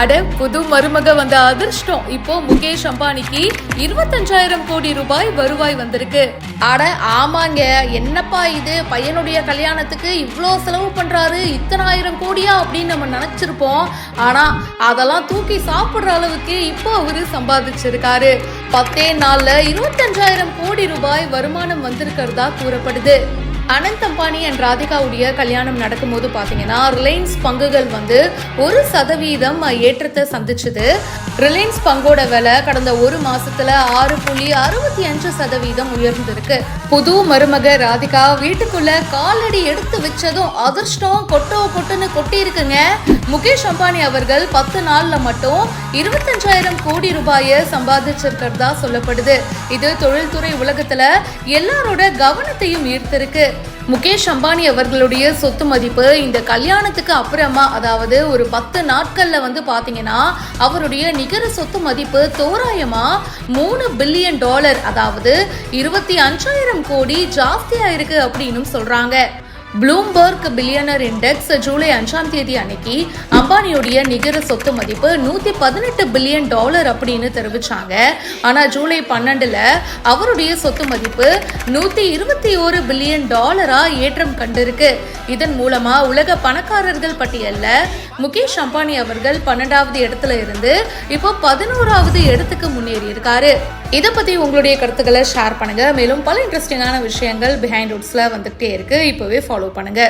அட புது மருமக வந்த அதிர்ஷ்டம். இப்போ முகேஷ் அம்பானிக்கு 25,000 கோடி ரூபாய் வருவாய் வந்திருக்கு. அட ஆமாங்க, என்னப்பா இது, பையனுடைய கல்யாணத்துக்கு இவ்வளோ செலவு பண்றாரு, இத்தனை ஆயிரம் கோடியா அப்படின்னு நம்ம நினைச்சிருப்போம். ஆனா அதெல்லாம் தூக்கி சாப்பிடுற அளவுக்கு இப்போ அவரு சம்பாதிச்சிருக்காரு. 10 நாள்ல 25,000 கோடி ரூபாய் வருமானம் வந்திருக்கிறதா கூறப்படுது. அனந்த் அம்பானி அண்ட் ராதிகாவுடைய கல்யாணம் நடக்கும்போது பார்த்தீங்கன்னா ரிலையன்ஸ் பங்குகள் 1% ஏற்றத்தை சந்திச்சுது. ரிலையன்ஸ் பங்கோட விலை கடந்த ஒரு மாசத்துல 6.65% உயர்ந்திருக்கு. புது மருமக ராதிகா வீட்டுக்குள்ள காலடி எடுத்து வச்சதும் அதிர்ஷ்டம் கொட்டுன்னு கொட்டி இருக்குங்க. முகேஷ் அம்பானி அவர்கள் 10 நாள்ல மட்டும் 25,000 கோடி ரூபாயை சம்பாதிச்சிருக்கிறதா சொல்லப்படுது. இது தொழில்துறை உலகத்துல எல்லாரோட கவனத்தையும் ஈர்த்திருக்கு. முகேஷ் அம்பானி அவர்களுடைய சொத்து மதிப்பு இந்த கல்யாணத்துக்கு அப்புறமா, அதாவது ஒரு 10 நாட்கள்ல பாத்தீங்கன்னா அவருடைய நிகர சொத்து மதிப்பு தோராயமா $3 பில்லியன், அதாவது 25,000 கோடி ஜாஸ்தியா இருக்கு அப்படின்னு சொல்றாங்க. ப்ளூம்பர்க் பில்லியனர் இண்டெக்ஸ் ஜூலை 5ஆம் தேதி அன்னைக்கு அம்பானியுடைய நிகர சொத்து மதிப்பு $118 பில்லியன் அப்படின்னு தெரிவிச்சாங்க. ஆனா ஜூலை 12ல அவருடைய சொத்து மதிப்பு $121 பில்லியன் ஏற்றம் கண்டிருக்கு. இதன் மூலமா உலக பணக்காரர்கள் பட்டியல்ல முகேஷ் அம்பானி அவர்கள் 12வது இடத்துல இருந்து இப்போ 11வது இடத்துக்கு முன்னேறி இருக்காரு. இதை பத்தி உங்களுடைய கருத்துக்களை ஷேர் பண்ணுங்க. மேலும் பல இன்ட்ரெஸ்டிங்கான விஷயங்கள் பிஹைண்ட் ரூட்ஸ்ல வந்துட்டே இருக்கு. இப்பவே ஃபாலோ பண்ணுங்க.